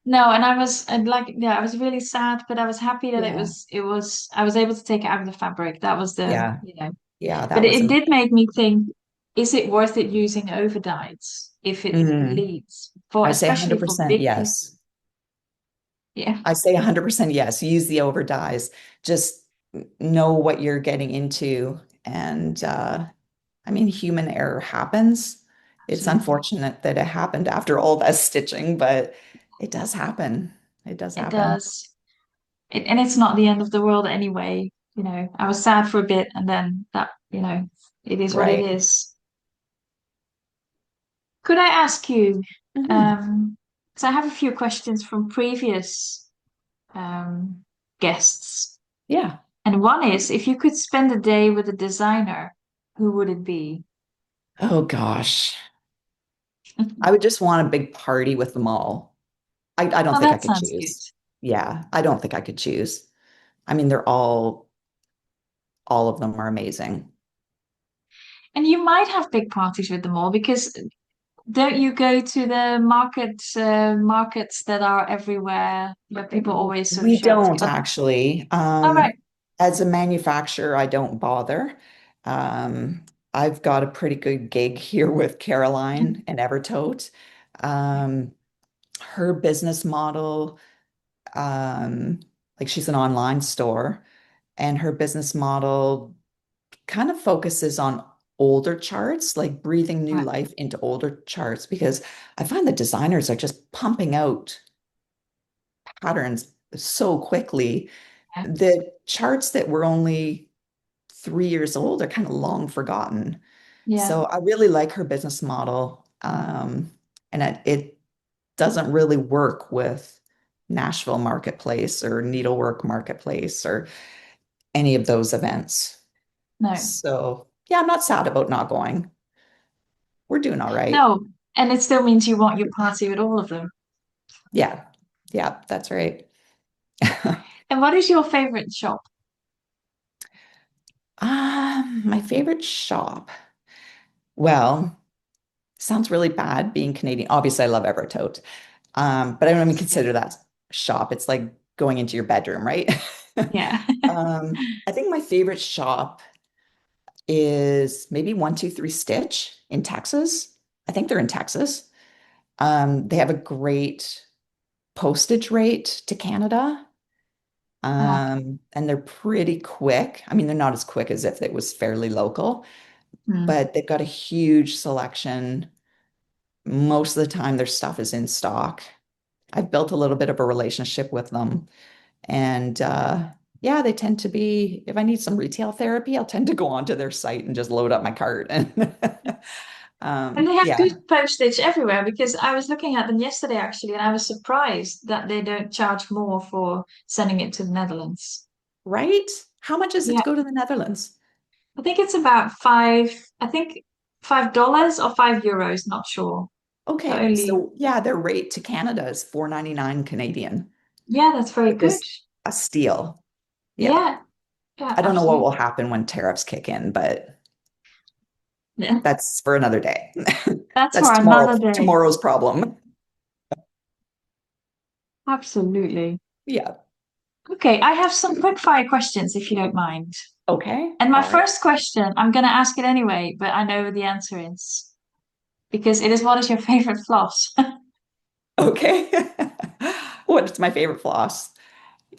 No, and I was and like yeah, I was really sad, but I was happy that Yeah, it was I was able to take it out of the fabric. That was the, yeah, yeah. but That was it a. did make me think, is it worth it using overdyes if it Mm, bleeds for I say especially for 100% big pieces? yes. Yeah, I say 100% yes. Use the over dyes. Just know what you're getting into, and I mean, human error happens. It's absolutely. unfortunate that it happened after all that stitching, but it does happen. It does It happen. does. And it's not the end of the world anyway. I was sad for a bit and then that, it is what it Right. is. Could I ask you, Mhm. um, because I have a few questions from previous um, guests. Yeah. And one is, if you could spend a day with a designer, who would it be? Oh gosh. I would just want a big party with them all. I don't Oh, think I that could sounds good. choose. Yeah, I don't think I could choose. I mean, all of them are amazing. And you might have big parties with them all because don't you go to the markets that are everywhere where people always sort of We show up don't together? actually. All right. As a manufacturer, I don't bother. I've got a pretty good gig here with Caroline and Evertote. Um, Her business model, um, like she's an online store, and her business model kind of focuses on older charts, like breathing new Right. life into older charts, because I find the designers are just pumping out patterns so quickly. Yeah. The charts that were only 3 years old are kind of long forgotten. Yeah. So I really like her business model. And it doesn't really work with Nashville Marketplace or Needlework Marketplace or any of those events. No. So yeah, I'm not sad about not going. We're doing all right. No. And it still means you want your party with all of them. Yeah. Yeah, that's right. And what is your favorite shop? My favorite shop. Well, sounds really bad being Canadian. Obviously, I love Evertote. But I don't even Yeah. consider that shop. It's like going into your bedroom, right? Yeah. I think my favorite shop is maybe 123 Stitch in Texas. I think they're in Texas. They have a great postage rate to Canada. Ah, And they're pretty quick. I mean, they're not as quick as if it was fairly local, hmm. but they've got a huge selection. Most of the time, their stuff is in stock. I've built a little bit of a relationship with them. And yeah, they tend to be, if I need some retail therapy, I'll tend to go onto their site and just load up my cart. And And they have yeah, good postage everywhere because I was looking at them yesterday actually, and I was surprised that they don't charge more for sending it to the Netherlands. right? How much is it to Yeah, go to the Netherlands? I think it's about I think $5 or €5, not sure. So Okay, only, so yeah, their rate to Canada is 4.99 Canadian, yeah, that's very which good. is a steal. Yeah. Yeah, yeah, I don't know what will absolutely. happen when tariffs kick in, but Yeah, that's for another day. that's That's for another day. tomorrow's problem. Absolutely. Yeah. Okay, I have some quick fire questions if you don't mind. Okay. And my All right. first question, I'm going to ask it anyway, but I know the answer is because it is what is your favorite floss? Okay. What's my favorite floss?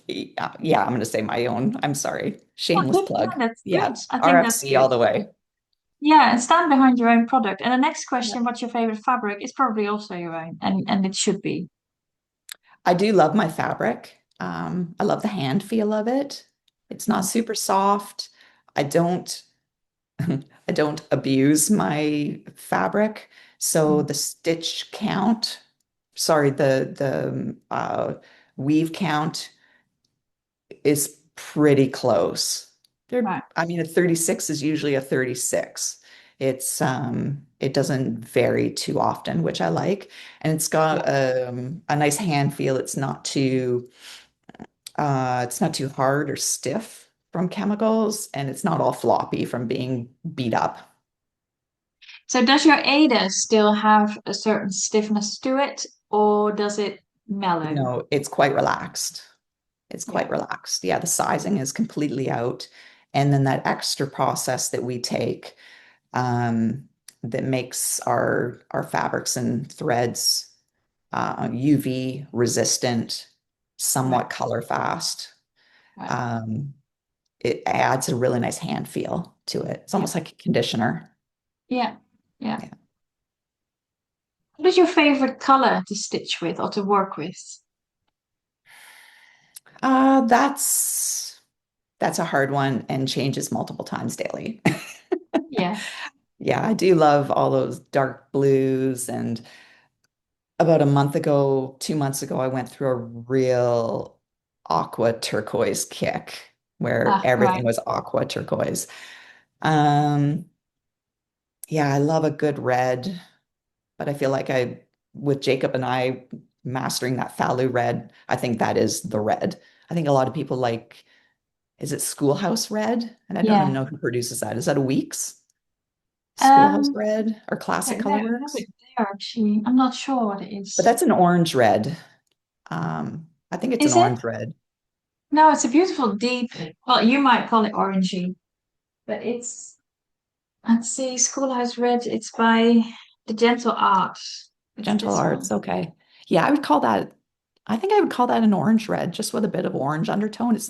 Yeah, I'm going to say my own. I'm sorry. Shameless Okay, yeah, plug. that's good. Yeah. I think that's RFC good. all the way. Yeah, and stand behind your own product. And the next Yeah. question, what's your favorite fabric, is probably also your own, and it should be. I do love my fabric. I love the hand feel of it. It's not Mm, super soft. I don't I don't abuse my fabric. So mm, the stitch count, sorry, the weave count is pretty close. right. I mean, a 36 is usually a 36. It doesn't vary too often, which I like. And it's got Yeah. a nice hand feel. It's not too hard or stiff from chemicals, and it's not all floppy from being beat up. So does your Ada still have a certain stiffness to it, or does it mellow? No, it's quite relaxed. It's quite Yeah, relaxed. Yeah, the sizing is completely out. And then that extra process that we take that makes our fabrics and threads UV resistant, right, somewhat color fast. right. Um, it adds a really nice hand feel to it. It's Yeah, almost like a conditioner. yeah, yeah. Yeah. What is your favorite color to stitch with or to work with? That's a hard one and changes multiple times daily. Yeah. Yeah, I do love all those dark blues. And about a month ago, 2 months ago, I went through a real aqua turquoise kick where Ah, everything right. was aqua turquoise. Um, yeah, I love a good red, but I feel like with Jacob and I mastering that Falu red, I think that is the red. I think a lot of people like, is it Schoolhouse Red? And I don't even Yeah. know who produces that. Is that a Weeks? Schoolhouse Um, Red or I Classic don't know. I Colorworks? Actually, I'm not sure what it but is. that's an orange red. I think it's an Is it? orange red. No, it's a beautiful deep. Well, you might call it orangey, but it's, let's see, Schoolhouse Red. It's by the Gentle Art. It's Gentle this Arts. one. Okay. Yeah, I think I would call that an orange red, just with a bit of orange undertone. It's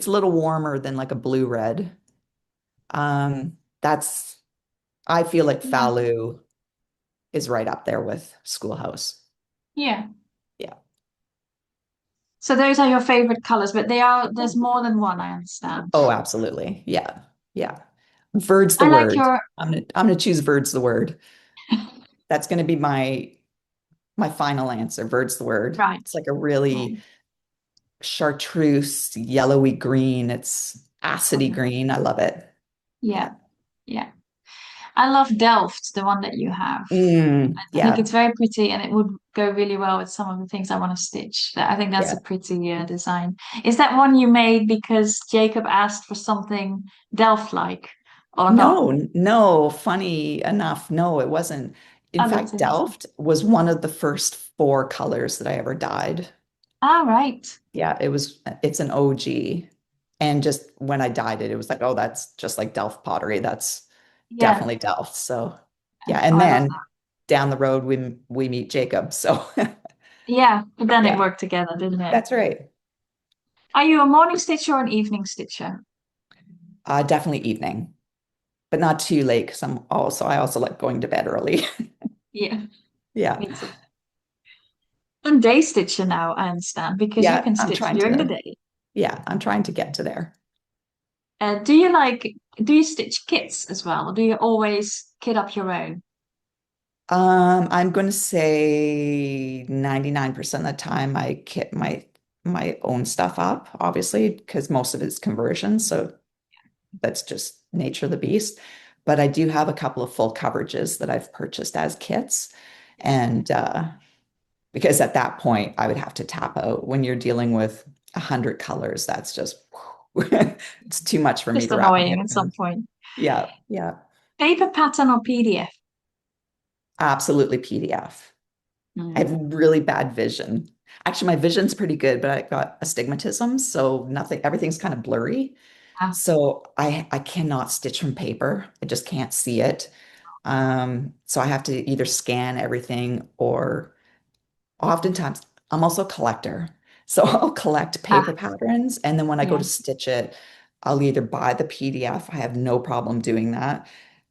a little warmer than like a blue red. That's, I feel like Yeah. Falu is right up there with Schoolhouse. Yeah. Yeah. So those are your favorite colors, but there's more than one, I understand. Oh, absolutely. Yeah. Yeah. Verd's the I like word. your, I'm gonna choose Verd's the word. That's gonna be my final answer. Verd's the word. right, It's like a right. really chartreuse, yellowy green. It's acidy Okay. green. I love it. Yeah, Yeah. yeah. I love Delft, the one that you have. I think Yeah. it's very pretty and it would go really well with some of the things I want to stitch. I think that's Yeah. a pretty design. Is that one you made because Jacob asked for something Delft-like or not? No, no, funny enough, no, it wasn't. In Oh, that's fact, interesting. Delft was one of the first four colors that I ever dyed. Ah, right. Yeah, it's an OG. And just when I dyed it, it was like, oh, that's just like Delft pottery. That's Yeah. definitely Delft. So yeah, Oh, and I love then that. down the road we meet Jacob. So Yeah, but then it yeah, worked together, didn't it? that's right. Are you a morning stitcher or an evening stitcher? Definitely evening, but not too late because I also like going to bed early. Yeah, Yeah. me too. I'm day stitcher now, I understand, because you Yeah, can stitch during the day. I'm trying to get to there. Do you stitch kits as well? Or do you always kit up your own? I'm going to say 99% of the time I kit my own stuff up, obviously, because most of it's conversion. So that's just nature of the beast. But I do have a couple of full coverages that I've purchased as kits. And because at that point I would have to tap out when you're dealing with 100 colors. That's just it's too much for me Just to wrap my annoying head at some around. point. Yeah, yeah. Paper pattern or PDF? Absolutely PDF. I have Hmm. really bad vision. Actually, my vision's pretty good, but I got astigmatism, so everything's kind of blurry. Ah, So I cannot stitch from paper. I just can't see it. So I have to either scan everything or oftentimes I'm also a collector. So I'll collect paper ah, patterns, and then when I go yeah. to stitch it, I'll either buy the PDF. I have no problem doing that.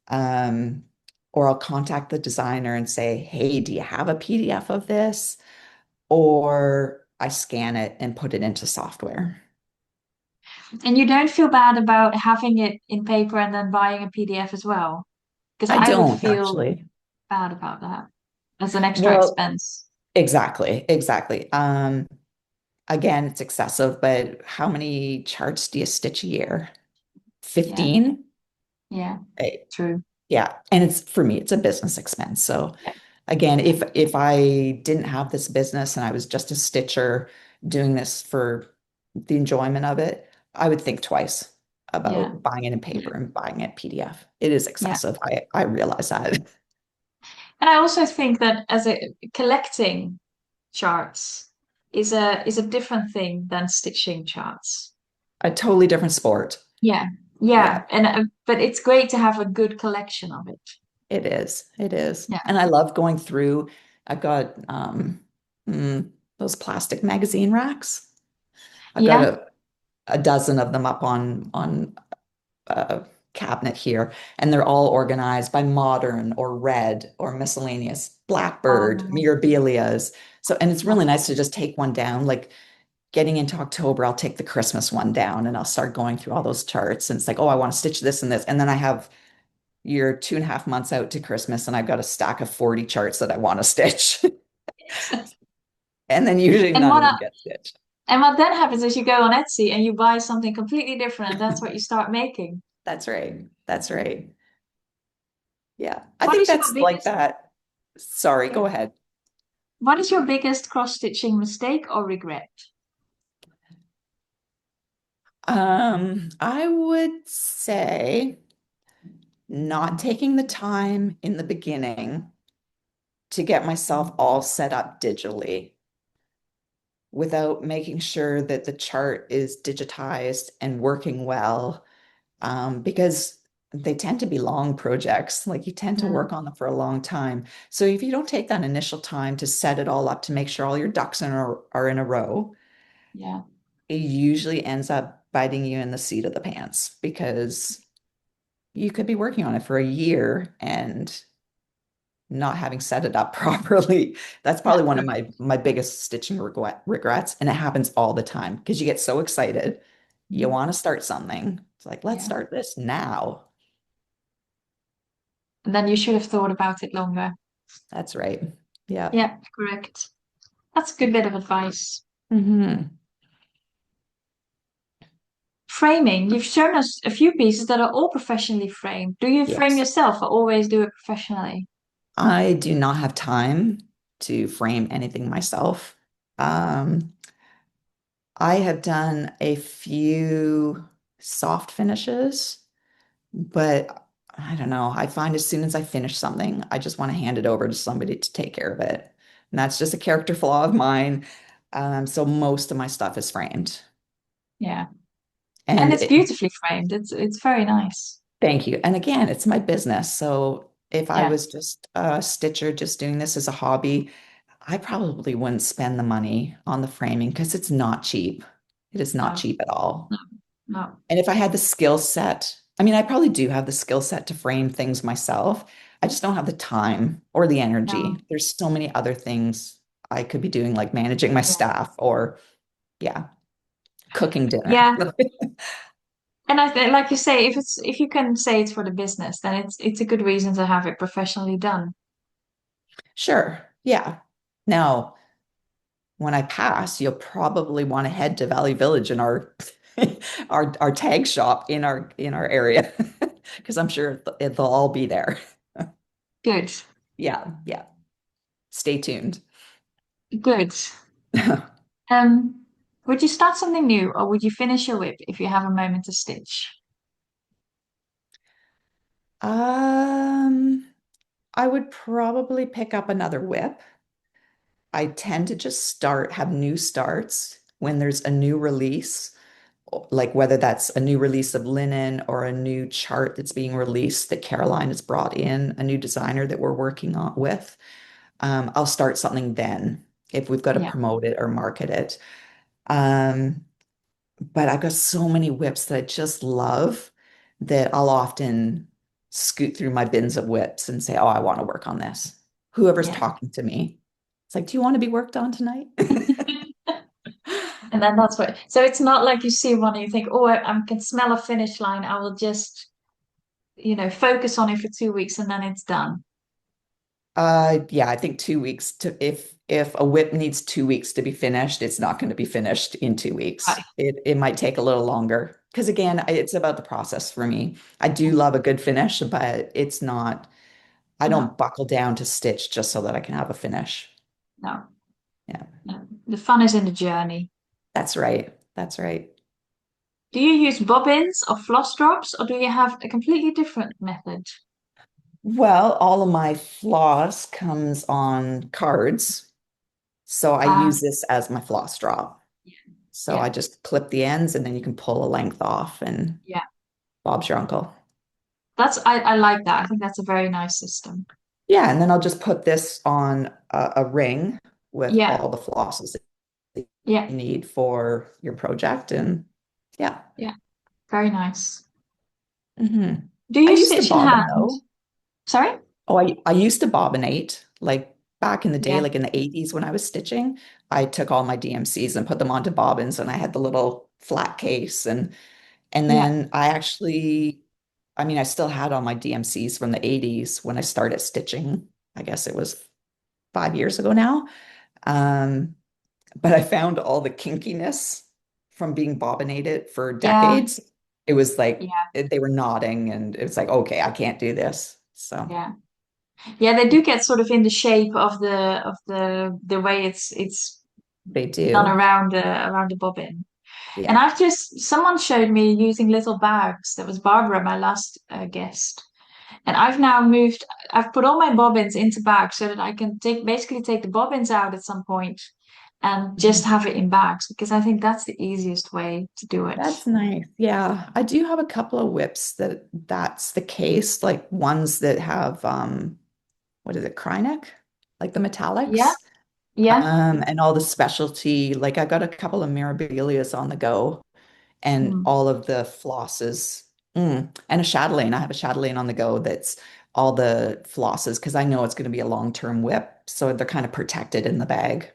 Um, or I'll contact the designer and say, hey, do you have a PDF of this? Or I scan it and put it into software. And you don't feel bad about having it in paper and then buying a PDF as well? Because I I would don't feel actually. bad about that as an extra Well, expense. exactly, exactly. Again, it's excessive, but how many charts do you stitch a year? Yeah, 15? yeah, Eh, true. Yeah. And it's for me, it's a business expense. So Yeah, again, if I didn't have this business and I was just a stitcher doing this for the enjoyment of it, I would think twice yeah, about buying it in paper and buying it PDF. It is yeah. excessive. I realize that. And I also think that as a collecting charts is a different thing than stitching charts. A totally different sport. Yeah, Yeah, yeah, and but it's great to have a good collection of it. it is. It is. Yeah, And I love going through. I've got those plastic magazine racks. I've got yeah. a dozen of them up on a cabinet here, and they're all organized by modern or red or miscellaneous, blackbird, Um, mirabilias. So, and it's love really nice that. to just take one down. Like getting into October, I'll take the Christmas one down and I'll start going through all those charts. And it's like, oh, I want to stitch this and this. And then I have you're 2.5 months out to Christmas, and I've got a stack of 40 charts that I want to stitch. And then usually And none of what them I- get stitched. and what then happens is you go on Etsy and you buy something completely different, and that's what you start making. That's right. That's right. Yeah. I What think is your that's like biggest? that. Sorry, Yeah. go ahead. What is your biggest cross-stitching mistake or regret? I would say not taking the time in the beginning to get myself all set up digitally without making sure that the chart is digitized and working well, because they tend to be long projects. Like you tend to Mm, work on them for a long time. So if you don't take that initial time to set it all up to make sure all your ducks are in a row, yeah. it usually ends up biting you in the seat of the pants because you could be working on it for a year and not having set it up properly. That's Yeah. probably one of my biggest stitching regrets, and it happens all the time because you get so excited. You Mhm. want to start something. It's like, let's Yeah. start this now. And then you should have thought about it longer. That's right. Yeah. Yeah, correct. That's a good bit of advice. Hmm. Framing. You've shown us a few pieces that are all professionally framed. Do you frame Yes. yourself or always do it professionally? I do not have time to frame anything myself. Um, I have done a few soft finishes, but I don't know. I find as soon as I finish something, I just want to hand it over to somebody to take care of it. And that's just a character flaw of mine. So most of my stuff is framed. Yeah. And And it's beautifully framed. It's very nice. thank you. And again, it's my business. So if I Yeah. was just a stitcher, just doing this as a hobby, I probably wouldn't spend the money on the framing because it's not cheap. It is not No, cheap at all. no, no, And if I had the skill set, I mean, I probably do have the skill set to frame things myself. I just don't have the time or the no. energy. There's so many other things I could be doing, like managing my Yeah. staff or, yeah, cooking dinner. Yeah. And I think, like you say, if you can say it's for the business, then it's a good reason to have it professionally done. Sure. Yeah. Now, when I pass, you'll probably want to head to Valley Village in our our tag shop in our area because I'm sure they'll all be there. Good. Yeah, yeah. Stay tuned. Good. Would you start something new or would you finish your whip if you have a moment to stitch? Um, I would probably pick up another whip. I tend to just have new starts when there's a new release, like whether that's a new release of linen or a new chart that's being released that Caroline has brought in, a new designer that we're working on with. I'll start something then if we've got to Yeah. promote it or market it. Um, but I've got so many whips that I just love that I'll often scoot through my bins of whips and say, "Oh, I want to work on this." Whoever's Yeah. talking to me, it's like, "Do you want to be worked on tonight?" And then that's what, so it's not like you see one and you think, oh, I can smell a finish line. I will just, focus on it for 2 weeks and then it's done. Yeah, I think 2 weeks to if a whip needs 2 weeks to be finished, it's not going to be finished in 2 weeks. Right. It might take a little longer because again, it's about the process for me. I do love a good finish, but it's not. I No, don't buckle down to stitch just so that I can have a finish. no, Yeah, no. The fun is in the journey. that's right. That's right. Do you use bobbins or floss drops or do you have a completely different method? Well, all of my floss comes on cards, so I Ah, use this as my floss drop. So I yeah, just clip the ends and then you can pull a length off and yeah. Bob's your uncle. I like that. I think that's a very nice system. Yeah, and then I'll just put this on a ring with Yeah, all the flosses that yeah, you need for your project. And yeah. yeah. Very nice. Hmm. Do I you used to stitch in bobbin hand? though. Sorry? Oh, I used to bobbinate like back in the day, Yeah, like in the 80s when I was stitching. I took all my DMCs and put them onto bobbins and I had the little flat case and yeah, then I actually I mean I still had all my DMCs from the 80s when I started stitching. I guess it was 5 years ago now. Um, but I found all the kinkiness from being bobbinated for yeah, decades. It was like yeah, they were nodding, and it was like, okay, I can't do this. So yeah. Yeah, they do get sort of in the shape of the way it's they done do. around the bobbin. And Yeah. someone showed me using little bags. That was Barbara, my last guest. And I've put all my bobbins into bags so that I can basically take the bobbins out at some point and just Mhm. have it in bags because I think that's the easiest way to do it. That's nice. Yeah, I do have a couple of whips that's the case, like ones that have what is it, Kryneck? Like the Yeah, metallics. yeah. And all the specialty, like I got a couple of Mirabilias on the go and Mm. all of the flosses. And a chatelaine. I have a chatelaine on the go that's all the flosses because I know it's going to be a long-term whip. So they're kind of protected in the bag.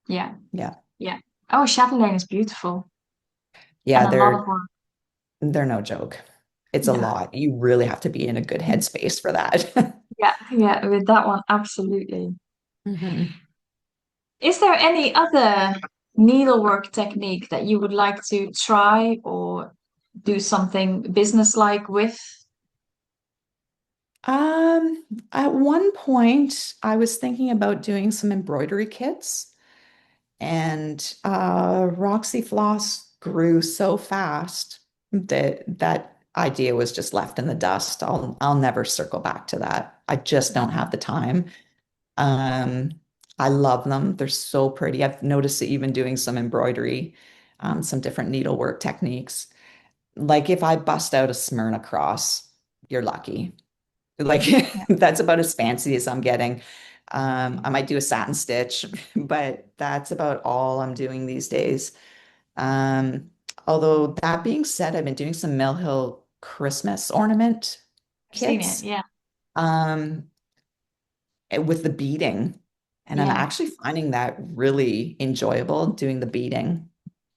Yeah, Yeah. yeah. Oh, chatelaine is beautiful and Yeah, a lot of work. they're no joke. It's a Yeah, lot. You really have to be in a good headspace for that. yeah, yeah. With that one, absolutely. Mhm. Is there any other needlework technique that you would like to try or do something business-like with? Um, at one point, I was thinking about doing some embroidery kits. And Roxy Floss grew so fast that that idea was just left in the dust. I'll never circle back to that. I just don't have the time. Um, I love them. They're so pretty. I've noticed that even doing some embroidery, some different needlework techniques. Like if I bust out a Smyrna cross, you're lucky. Like Yeah, that's about as fancy as I'm getting. I might do a satin stitch, but that's about all I'm doing these days. Um, Although that being said, I've been doing some Mill Hill Christmas ornament I've seen it. kits, Yeah, um, with the beading, and I'm yeah, actually finding that really enjoyable doing the beading.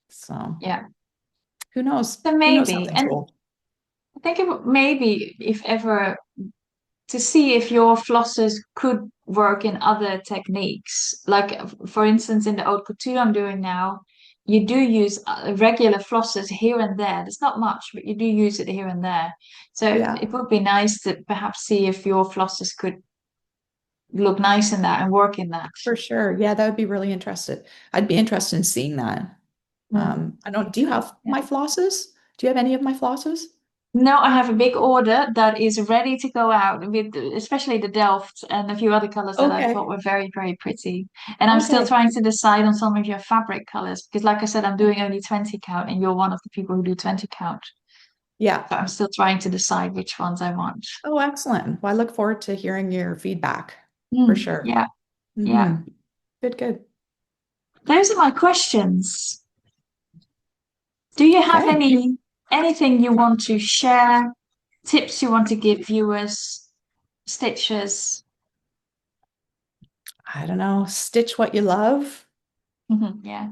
So yeah. who knows? So Who knows how maybe, things and roll? I think maybe if ever to see if your flosses could work in other techniques. Like, for instance, in the haute couture I'm doing now, you do use regular flosses here and there. There's not much, but you do use it here and there. So Yeah, it would be nice to perhaps see if your flosses could look nice in that and work in that. for sure. Yeah, that would be really interested. I'd be interested in seeing that. Mm. I don't, do you have Yeah. my flosses? Do you have any of my flosses? Now I have a big order that is ready to go out with especially the Delft and a few other colors that I thought Okay. were very, very pretty. And I'm still Okay. trying to decide on some of your fabric colors because like I said, I'm doing only 20 count and you're one of the people who do 20 count. Yeah. So I'm still trying to decide which ones I want. Oh, excellent. Well, I look forward to hearing your feedback for Mm, sure. yeah, yeah. Good, good. Those are my questions. Do you have Okay. anything you want to share, tips you want to give viewers, stitches? I don't know. Stitch what you love. Yeah.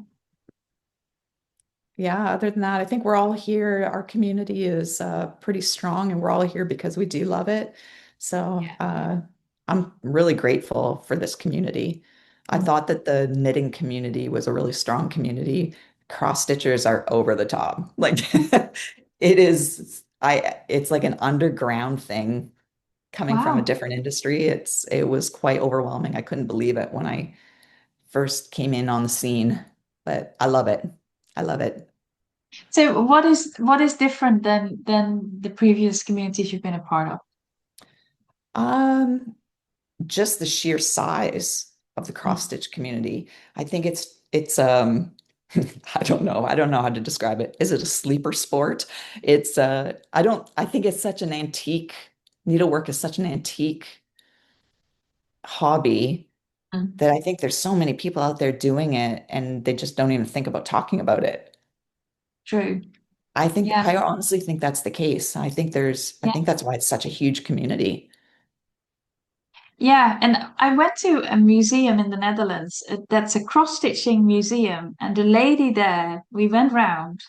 Yeah, other than that, I think we're all here. Our community is pretty strong and we're all here because we do love it. So I'm really grateful for this community. I Mm. thought that the knitting community was a really strong community. Cross stitchers are over the top. Like it's like an underground thing coming from a Wow. different industry. It was quite overwhelming. I couldn't believe it when I first came in on the scene, but I love it. I love it. So what is different than the previous communities you've been a part of? Um, just the sheer size of the cross Mm. stitch community. I think it's I don't know. I don't know how to describe it. Is it a sleeper sport? I think it's such an antique needlework is such an antique hobby Mm. that I think there's so many people out there doing it and they just don't even think about talking about it. True. I Yeah. honestly think that's the case. I Yeah. think that's why it's such a huge community. Yeah. And I went to a museum in the Netherlands that's a cross-stitching museum. And the lady there, we went round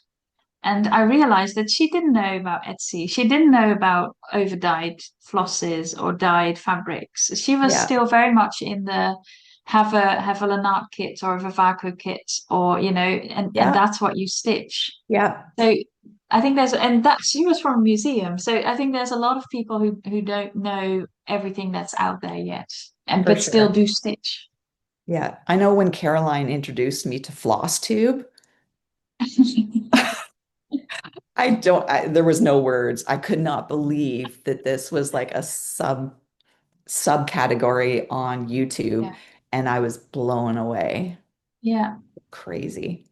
and I realized that she didn't know about Etsy. She didn't know about over-dyed flosses or dyed fabrics. She was Yeah. still very much in the have a Lanart kit or a Vavaco kit or, and Yeah. that's what you stitch. Yeah. So I think and that she was from a museum. So I think there's a lot of people who don't know everything that's out there yet, and For but still sure. do stitch. Yeah. I know when Caroline introduced me to Flosstube, there was no words. I could not believe that this was like a subcategory on YouTube, Yeah. and I was blown away. Yeah. Crazy.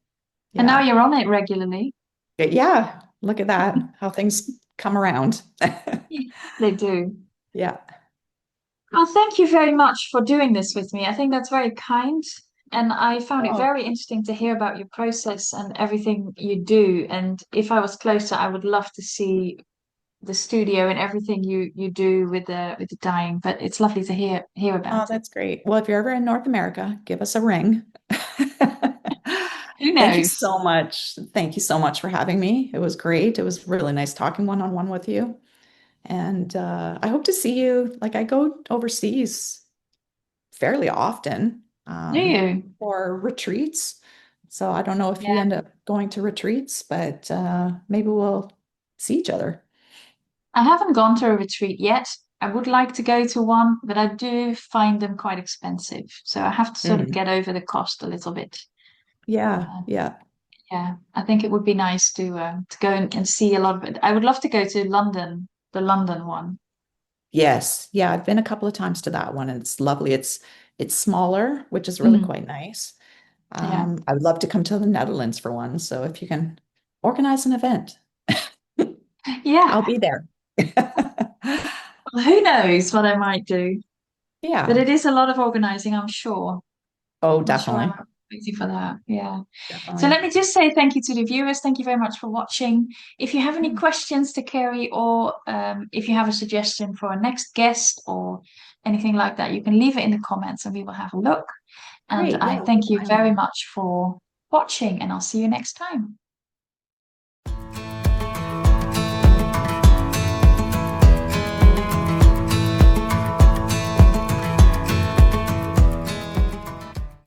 And now Yeah. you're on it regularly. Yeah. Look at that, how things come around. Yeah. They do. Yeah. Well, thank you very much for doing this with me. I think that's very kind. And I found it Oh, very interesting to hear about your process and everything you do. And if I was closer, I would love to see the studio and everything you do with the dyeing. But it's lovely to hear oh, about it. that's great. Well, if you're ever in North America, give us a ring. Who Thank you knows? so much. Thank you so much for having me. It was great. It was really nice talking one-on-one with you. And I hope to see you. Like I go overseas fairly often Do you? for retreats. So I don't know if you Yeah. end up going to retreats, but maybe we'll see each other. I haven't gone to a retreat yet. I would like to go to one, but I do find them quite expensive. So I have to sort of Mm. get over the cost a little bit. Yeah, Uh, yeah. yeah, I think it would be nice to go and see a lot of it. I would love to go to London, the London one. Yes. Yeah, I've been a couple of times to that one and it's lovely. It's smaller, which is really Mm, quite nice. yeah. I would love to come to the Netherlands for one. So if you can organize an event, I'll Yeah. be there. Well, who knows what I might do? But Yeah. it is a lot of organizing, I'm sure. Oh, I'm sure definitely. I'm waiting for that. Yeah. So Definitely. let me just say thank you to the viewers. Thank you very much for watching. If you have any Yeah. questions to Kerri or if you have a suggestion for a next guest or anything like that, you can leave it in the comments and we will have a look. And Great. I Yeah, we'll thank keep an you eye on very that. much for watching and I'll see you next time.